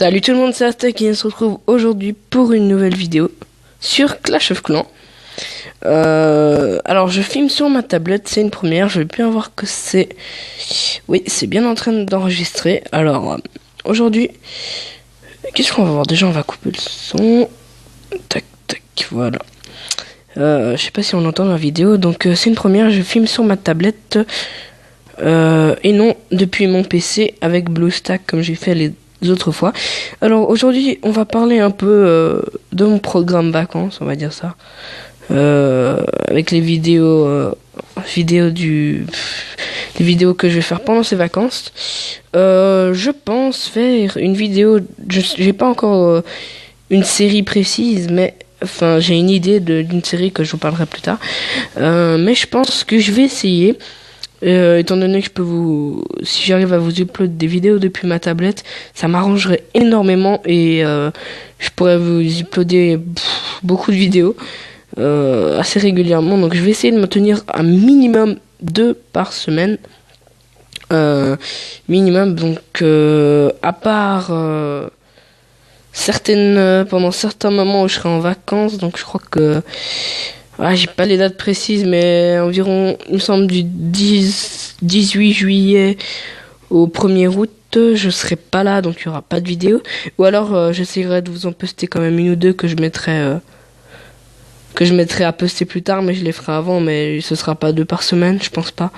Salut tout le monde, c'est Aztec et on se retrouve aujourd'hui pour une nouvelle vidéo sur Clash of Clans. Alors je filme sur ma tablette, c'est une première, je vais bien voir que c'est... Oui, c'est bien en train d'enregistrer. Alors aujourd'hui, qu'est-ce qu'on va voir? Déjà on va couper le son. Tac tac, voilà. Je sais pas si on entend la vidéo, donc c'est une première, je filme sur ma tablette et non depuis mon PC avec BlueStack comme j'ai fait les autres fois. Alors aujourd'hui on va parler un peu de mon programme vacances, on va dire ça, avec les vidéos les vidéos que je vais faire pendant ces vacances. Je pense faire une vidéo, j'ai pas encore une série précise, mais enfin j'ai une idée d'une série que je vous parlerai plus tard, mais je pense que je vais essayer. Étant donné que si j'arrive à vous uploader des vidéos depuis ma tablette, ça m'arrangerait énormément et je pourrais vous uploader beaucoup de vidéos assez régulièrement. Donc je vais essayer de me tenir à minimum 2 par semaine. Minimum, donc à part pendant certains moments où je serai en vacances, donc je crois que... j'ai pas les dates précises, mais environ, il me semble, du 18 juillet au 1er août, je serai pas là, donc il y aura pas de vidéo. Ou alors, j'essaierai de vous en poster quand même une ou deux que je mettrai à poster plus tard, mais je les ferai avant, mais ce sera pas 2 par semaine, je pense pas.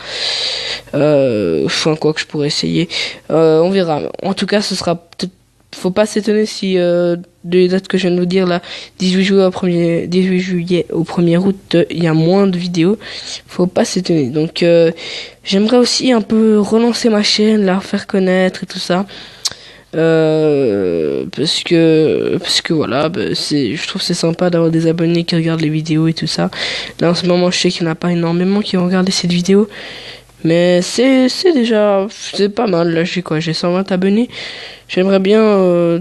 Enfin, quoi que je pourrais essayer. On verra. En tout cas, ce sera peut-être... Faut pas s'étonner si des dates que je viens de vous dire là, 18 juillet au 1er août, il y a moins de vidéos. Faut pas s'étonner. Donc j'aimerais aussi un peu relancer ma chaîne, la faire connaître et tout ça. Parce que voilà, je trouve c'est sympa d'avoir des abonnés qui regardent les vidéos et tout ça. Là en ce moment je sais qu'il n'y en a pas énormément qui ont regardé cette vidéo. Mais c'est pas mal. Là j'ai 120 abonnés. J'aimerais bien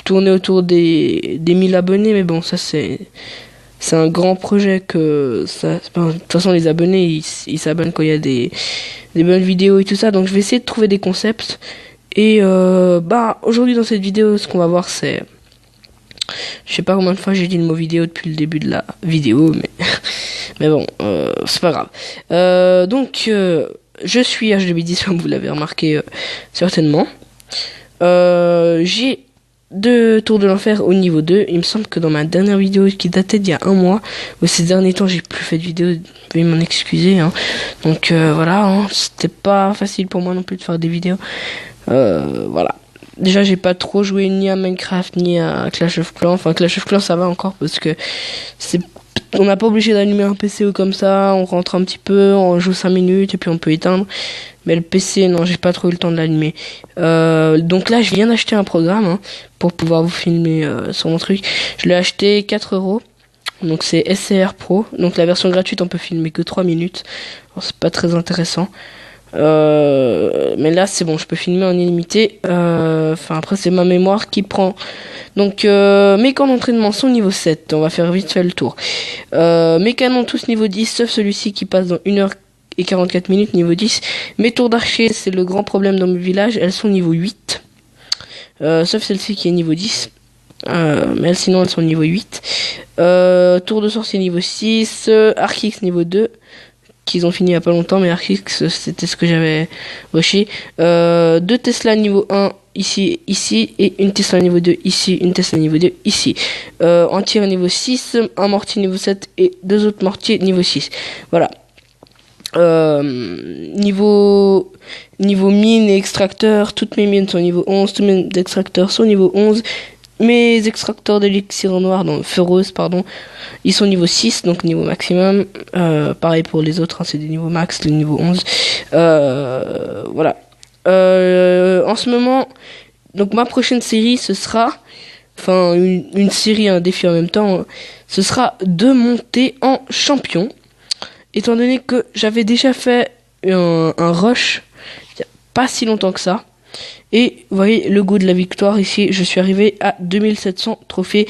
tourner autour des 1000 abonnés, mais bon, ça c'est un grand projet que ça. De toute façon, les abonnés ils s'abonnent quand il y a des bonnes vidéos et tout ça. Donc je vais essayer de trouver des concepts. Et aujourd'hui dans cette vidéo, ce qu'on va voir c'est, je sais pas combien de fois j'ai dit le mot vidéo depuis le début de la vidéo, mais bon, c'est pas grave. Donc je suis H2B10 comme vous l'avez remarqué certainement. J'ai 2 tours de l'enfer au niveau 2. Il me semble que dans ma dernière vidéo qui datait d'il y a un mois, ou ces derniers temps j'ai plus fait de vidéo, veuillez m'en excuser, hein. Donc voilà, c'était pas facile pour moi non plus de faire des vidéos. Voilà. Déjà j'ai pas trop joué ni à Minecraft ni à Clash of Clans. Enfin Clash of Clans ça va encore parce que on n'a pas obligé d'allumer un PC ou comme ça, on rentre un petit peu, on joue 5 minutes et puis on peut éteindre. Mais le PC, non, j'ai pas trop eu le temps de l'allumer. Donc là, je viens d'acheter un programme pour pouvoir vous filmer sur mon truc. Je l'ai acheté 4€. Donc c'est SCR Pro. Donc la version gratuite, on peut filmer que 3 minutes. Alors, c'est pas très intéressant. Mais là, c'est bon, je peux filmer en illimité. Enfin, après, c'est ma mémoire qui prend. Donc, mes canons d'entraînement sont niveau 7. On va faire vite fait le tour. Mes canons tous niveau 10, sauf celui-ci qui passe dans 1h44 minutes, niveau 10. Mes tours d'archer, c'est le grand problème dans mon village. Elles sont niveau 8. Sauf celle-ci qui est niveau 10. Mais sinon, elles sont niveau 8. Tour de sorcier niveau 6. Archix niveau 2. Qu'ils ont fini il y a pas longtemps, mais Archix, c'était ce que j'avais rushé. 2 Tesla niveau 1 ici, et une Tesla niveau 2 ici, une Tesla niveau 2 ici. En tir niveau 6, un mortier niveau 7 et 2 autres mortiers niveau 6. Voilà. Niveau mine et extracteur, toutes mes mines sont niveau 11, tous mes extracteurs sont niveau 11. Mes extracteurs d'élixir noir, feureuse, ils sont niveau 6, donc niveau maximum. Pareil pour les autres, c'est des niveaux max, le niveau 11. Voilà. En ce moment, donc ma prochaine série, ce sera, enfin une série, un défi en même temps, ce sera de monter en champion. Étant donné que j'avais déjà fait un rush il n'y a pas si longtemps que ça. Et vous voyez le goût de la victoire ici, je suis arrivé à 2700 trophées.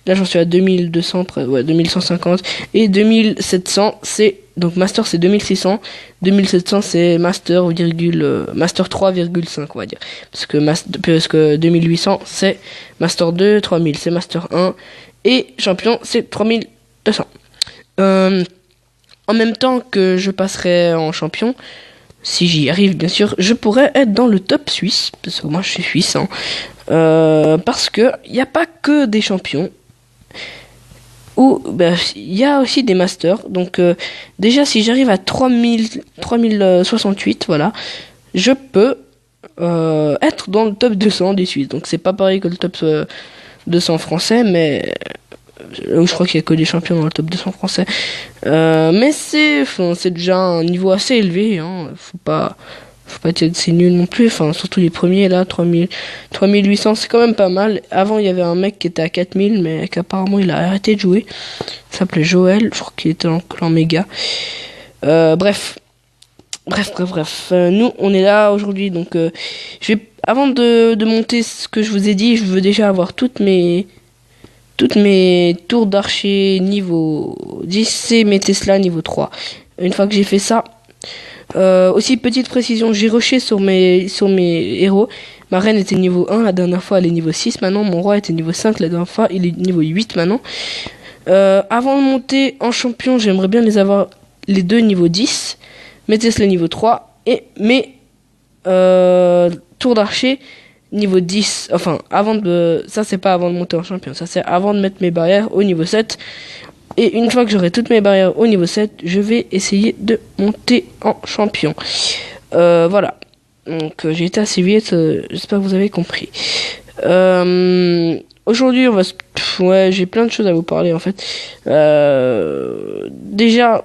Là j'en suis à 2200, 2150 et 2700, c'est Donc Master c'est 2600, 2700 c'est Master, Master 3,5 on va dire. Parce que 2800 c'est Master 2, 3000 c'est Master 1 et Champion c'est 3200. En même temps que je passerai en Champion, si j'y arrive bien sûr, je pourrais être dans le top suisse, parce que moi je suis suisse, hein. Parce que il n'y a pas que des champions, ou il y a aussi des masters. Donc déjà si j'arrive à 3068, voilà, je peux être dans le top 200 des Suisses. Donc c'est pas pareil que le top 200 français, mais je crois qu'il y a que des champions dans le top 200 français. Mais c'est déjà un niveau assez élevé, hein. Faut pas dire que c'est nul non plus. Enfin, surtout les premiers là, 3800, c'est quand même pas mal. Avant, il y avait un mec qui était à 4000, mais qu'apparemment il a arrêté de jouer. Il s'appelait Joël, je crois qu'il était en clan méga. Bref. Nous, on est là aujourd'hui, donc avant de monter ce que je vous ai dit, je veux déjà avoir toutes mes tours d'archer niveau 10 et mes Tesla niveau 3. Une fois que j'ai fait ça, aussi petite précision, j'ai rushé sur mes héros. Ma reine était niveau 1 la dernière fois, elle est niveau 6 maintenant. Mon roi était niveau 5 la dernière fois, il est niveau 8 maintenant. Avant de monter en champion, j'aimerais bien les avoir les deux niveau 10. Mes Tesla niveau 3 et mes tours d'archer niveau 10, enfin, ça c'est pas avant de monter en champion, ça c'est avant de mettre mes barrières au niveau 7. Et une fois que j'aurai toutes mes barrières au niveau 7, je vais essayer de monter en champion. Voilà. Donc j'ai été assez vite, j'espère que vous avez compris. Aujourd'hui, j'ai plein de choses à vous parler en fait. Déjà,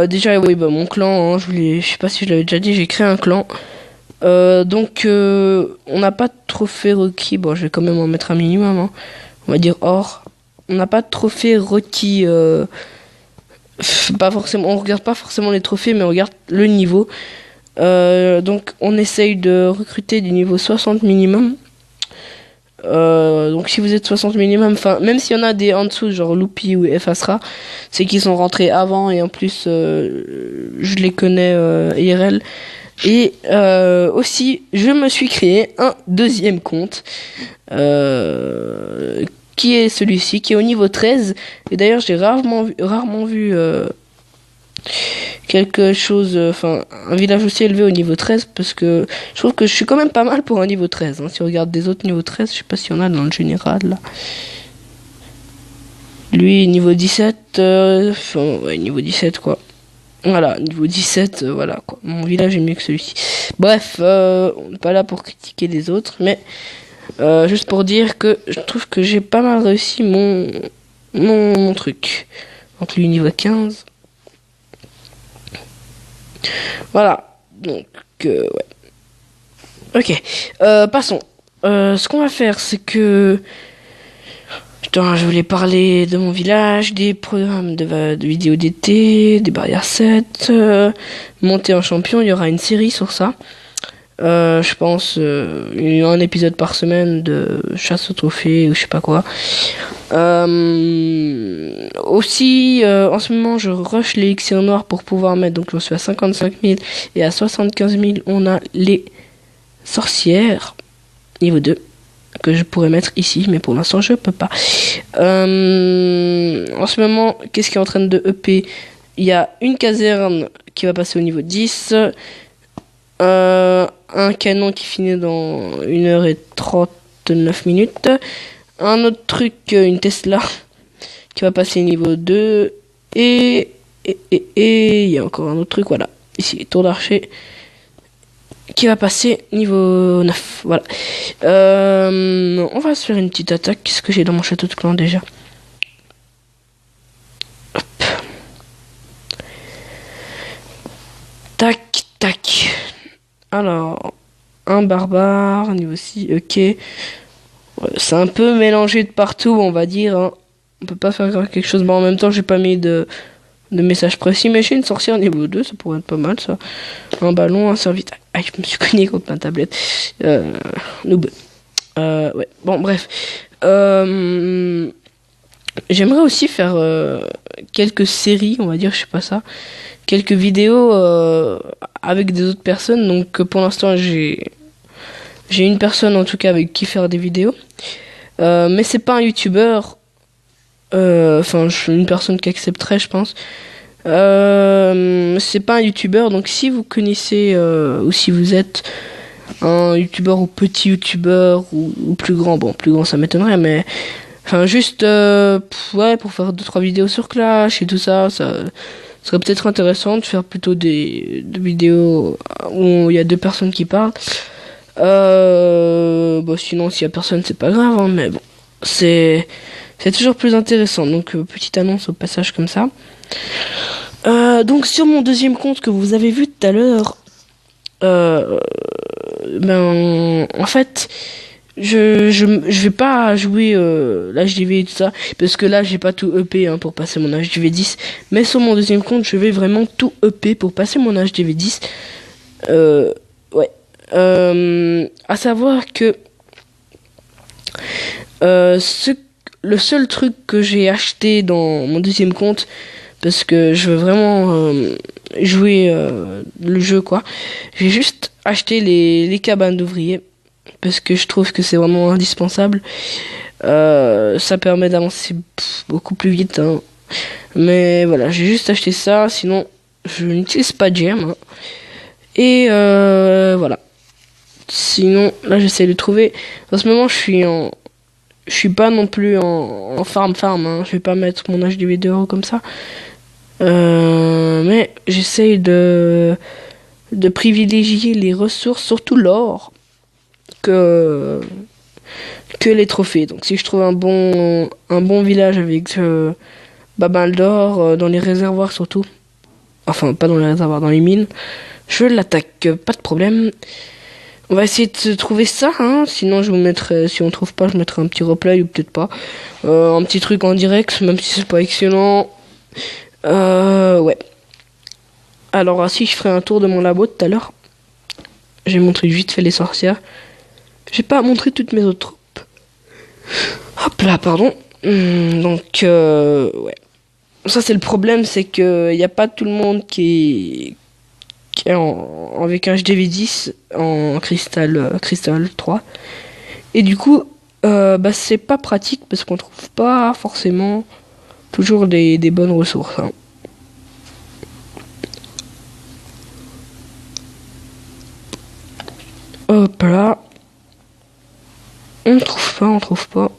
déjà, oui, mon clan, hein, je sais pas si je l'avais déjà dit, j'ai créé un clan. Donc, on n'a pas de trophée requis. Bon, je vais quand même en mettre un minimum, hein. On va dire or. On n'a pas de trophée requis. Pas forcément, on regarde pas forcément les trophées, mais on regarde le niveau. Donc, on essaye de recruter du niveau 60 minimum. Donc si vous êtes 60 minimum, enfin même s'il y en a des en dessous genre Loupi ou Efasra, c'est qu'ils sont rentrés avant et en plus je les connais IRL. Et aussi je me suis créé un deuxième compte qui est celui-ci, qui est au niveau 13. Et d'ailleurs j'ai rarement vu quelque chose, un village aussi élevé au niveau 13, parce que je trouve que je suis quand même pas mal pour un niveau 13, hein. Si on regarde des autres niveaux 13, je sais pas s'il y en a dans le général là. Lui niveau 17, niveau 17 quoi. Voilà, niveau 17, voilà quoi. Mon village est mieux que celui-ci. Bref, on n'est pas là pour critiquer les autres, mais juste pour dire que je trouve que j'ai pas mal réussi mon truc. Donc lui niveau 15. Voilà, donc ouais. Ok, passons. Ce qu'on va faire, c'est que... Putain, je voulais parler de mon village, des programmes de vidéos d'été, des barrières 7, monter en champion, il y aura une série sur ça. Je pense un épisode par semaine de chasse au trophée ou je sais pas quoi. Aussi, en ce moment, je rush les élixirs noirs pour pouvoir mettre. Donc, je suis à 55 000 et à 75 000, on a les sorcières niveau 2 que je pourrais mettre ici, mais pour l'instant, je peux pas. En ce moment, qu'est-ce qui est en train de EP? Il y a une caserne qui va passer au niveau 10. Un canon qui finit dans 1h39 minutes. Un autre truc, une Tesla qui va passer niveau 2. Et il y a encore un autre truc, voilà. Ici, tour d'archer qui va passer niveau 9. Voilà. On va se faire une petite attaque. Qu'est-ce que j'ai dans mon château de clan déjà? Hop. Tac, tac. Alors, un barbare, niveau 6, ok. Ouais, c'est un peu mélangé de partout, on va dire, hein. On peut pas faire quelque chose, mais en même temps, j'ai pas mis de message précis. Mais j'ai une sorcière niveau 2, ça pourrait être pas mal, ça. Un ballon, un serviteur. Aïe, je me suis cogné contre ma tablette. Noob. Ouais, bon, bref. J'aimerais aussi faire quelques séries, on va dire, je sais pas ça, quelques vidéos avec des autres personnes. Donc pour l'instant, j'ai une personne en tout cas avec qui faire des vidéos. Mais c'est pas un youtubeur. Enfin, je suis une personne qui accepterait, je pense. C'est pas un youtubeur, donc si vous connaissez ou si vous êtes un youtubeur ou petit youtubeur ou plus grand, bon, plus grand ça m'étonnerait, mais enfin juste ouais, pour faire 2-3 vidéos sur Clash et tout ça, ça serait peut-être intéressant de faire plutôt des vidéos où il y a deux personnes qui parlent. Bon, sinon s'il y a personne c'est pas grave, hein, mais bon, c'est toujours plus intéressant. Donc petite annonce au passage comme ça. Donc sur mon deuxième compte que vous avez vu tout à l'heure, ben en fait je vais pas jouer l'HDV et tout ça parce que là j'ai pas tout EP hein, pour passer mon HDV 10, mais sur mon deuxième compte je vais vraiment tout EP pour passer mon HDV 10. Ouais. À savoir que le seul truc que j'ai acheté dans mon deuxième compte, parce que je veux vraiment jouer le jeu quoi, j'ai juste acheté les cabanes d'ouvriers parce que je trouve que c'est vraiment indispensable. Ça permet d'avancer beaucoup plus vite hein. Mais voilà, j'ai juste acheté ça, sinon je n'utilise pas de gemme hein. Et voilà, sinon là j'essaie de trouver. En ce moment je suis pas non plus en farm hein. Je vais pas mettre mon HDV dehors comme ça. Mais j'essaye de privilégier les ressources, surtout l'or, que les trophées. Donc si je trouve un bon village avec babal d'or dans les réservoirs surtout, enfin pas dans les réservoirs, dans les mines, je l'attaque, pas de problème. On va essayer de trouver ça, hein. Sinon je vous mettrai, si on trouve pas, je mettrai un petit replay ou peut-être pas. Un petit truc en direct, même si c'est pas excellent. Ouais. Alors si je ferai un tour de mon labo tout à l'heure. J'ai montré vite fait les sorcières. J'ai pas montré toutes mes autres troupes. Hop là, pardon. Donc ouais. Ça c'est le problème, c'est que y a pas tout le monde qui est avec un HDV10 en cristal 3. Et du coup, bah c'est pas pratique parce qu'on trouve pas forcément toujours des bonnes ressources. Hein. Hop là. On trouve pas.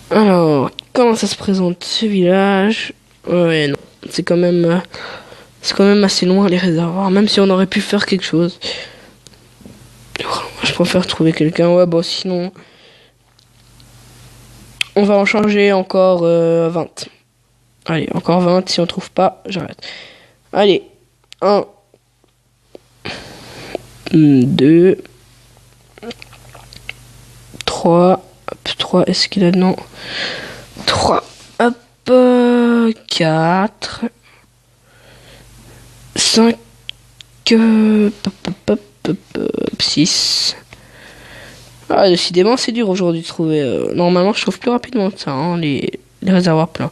Alors, comment ça se présente ce village? Ouais, non. C'est quand même assez loin les réservoirs, même si on aurait pu faire quelque chose. Je préfère trouver quelqu'un. Ouais, bon, sinon. On va en changer encore 20. Allez, encore 20. Si on trouve pas, j'arrête. Allez. 1. 2. 3. 3, est-ce qu'il a non 3. Hop. 4. 5. 6. Ah, décidément, c'est dur aujourd'hui de trouver. Normalement, je trouve plus rapidement que ça, hein, les réservoirs pleins.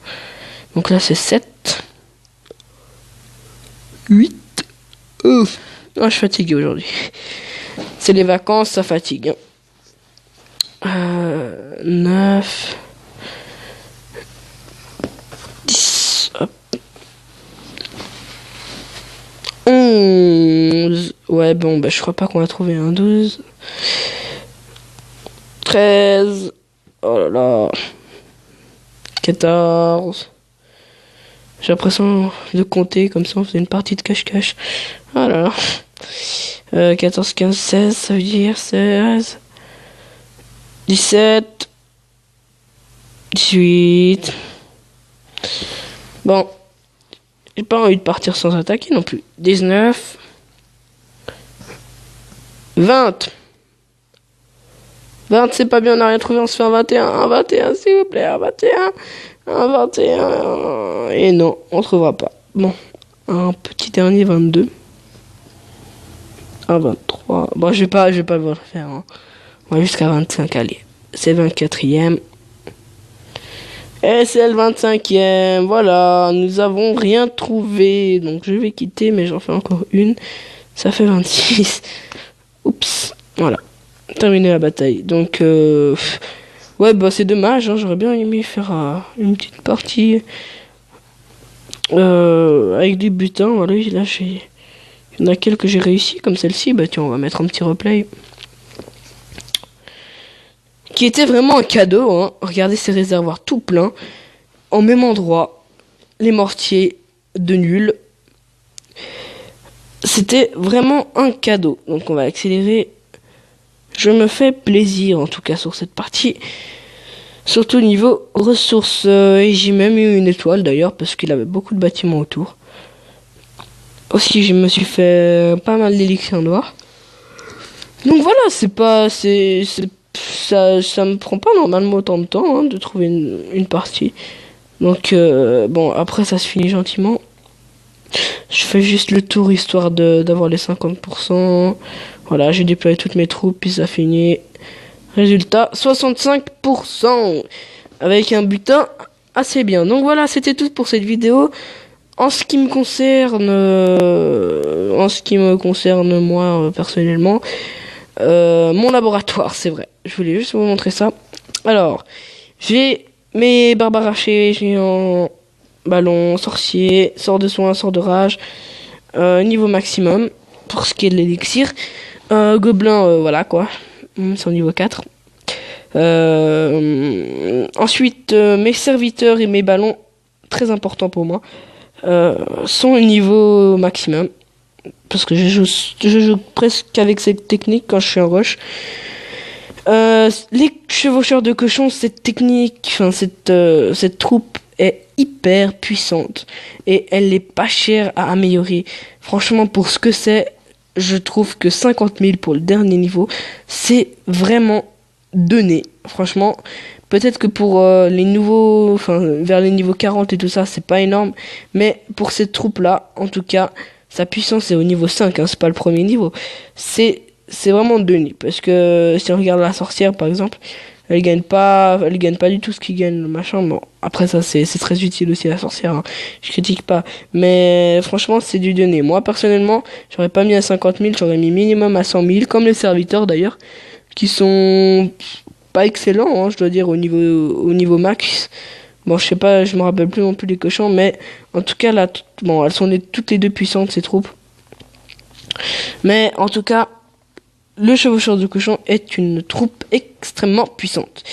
Donc là, c'est 7. 8. Oh, je suis fatigué aujourd'hui. C'est les vacances, ça fatigue. 9. 10. Hop. 11. Ouais, bon, bah, je crois pas qu'on va trouver un 12. 13. Oh là là. 14. J'ai l'impression de compter comme ça on faisait une partie de cache-cache. Oh là là. 14, 15, 16, ça veut dire 16. 17. 18. Bon. J'ai pas envie de partir sans attaquer non plus. 19. 20. 20, c'est pas bien, on n'a rien trouvé, on se fait un 21. Un 21, s'il vous plaît, un 21. Un 21. Et non, on trouvera pas. Bon, un petit dernier 22. Un 23. Bon, je vais pas le faire. Hein. On va jusqu'à 25, allez. c'est 24e. Et c'est le 25e. Voilà, nous avons rien trouvé. Donc je vais quitter, mais j'en fais encore une. Ça fait 26. Oups. Voilà. Terminé la bataille. Donc, ouais, bah c'est dommage. Hein, j'aurais bien aimé faire une petite partie avec des butins. Voilà, là, il y en a quelques que j'ai réussi, comme celle-ci. Bah tiens, on va mettre un petit replay. Qui était vraiment un cadeau. Hein. Regardez ces réservoirs tout pleins. En même endroit. Les mortiers de nul. C'était vraiment un cadeau. Donc on va accélérer. Je me fais plaisir en tout cas sur cette partie. Surtout niveau ressources. Et j'ai même eu une étoile d'ailleurs parce qu'il avait beaucoup de bâtiments autour. Aussi je me suis fait pas mal d'élixir noir. Donc voilà, ça me prend pas normalement autant de temps hein, de trouver une partie. Donc bon après ça se finit gentiment. Je fais juste le tour histoire d'avoir les 50%. Voilà, j'ai déployé toutes mes troupes, puis ça finit. Résultat, 65%. Avec un butin assez bien. Donc voilà, c'était tout pour cette vidéo. En ce qui me concerne moi personnellement, mon laboratoire, c'est vrai. Je voulais juste vous montrer ça. Alors, j'ai mes barbares archers géants, ballon, sorcier, sort de soin, sort de rage, niveau maximum pour ce qui est de l'élixir. Gobelin, voilà quoi, c'est au niveau 4. Ensuite, mes serviteurs et mes ballons, très importants pour moi, sont au niveau maximum. Parce que je joue presque avec cette technique quand je suis en rush. Les chevaucheurs de cochons, cette technique, enfin cette troupe est hyper puissante. Et elle n'est pas chère à améliorer. Franchement, pour ce que c'est, je trouve que 50 000 pour le dernier niveau, c'est vraiment donné. Franchement, peut-être que pour les nouveaux, enfin vers les niveaux 40 et tout ça, c'est pas énorme. Mais pour cette troupe-là, en tout cas, sa puissance est au niveau 5, hein, c'est pas le premier niveau. C'est vraiment donné. Parce que si on regarde la sorcière, par exemple, elle gagne pas du tout ce qu'il gagne le machin. Bon, après ça, c'est très utile aussi la sorcière. Hein. Je critique pas. Mais franchement, c'est du donné. Moi, personnellement, j'aurais pas mis à 50 000, j'aurais mis minimum à 100 000, comme les serviteurs d'ailleurs, qui sont pas excellents, hein, je dois dire, au niveau max. Bon, je sais pas, je me rappelle plus non plus les cochons, mais en tout cas, là, bon, elles sont toutes les deux puissantes, ces troupes. Mais en tout cas, le chevaucheur de cochon est une troupe extrêmement puissante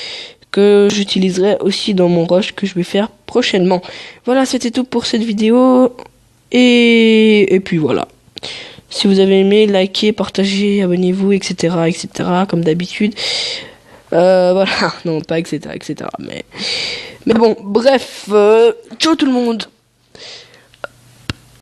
que j'utiliserai aussi dans mon rush que je vais faire prochainement. Voilà, c'était tout pour cette vidéo. Et puis voilà. Si vous avez aimé, likez, partagez, abonnez-vous, etc., etc., comme d'habitude. Voilà, non, pas etc., etc., mais bon, bref, ciao tout le monde.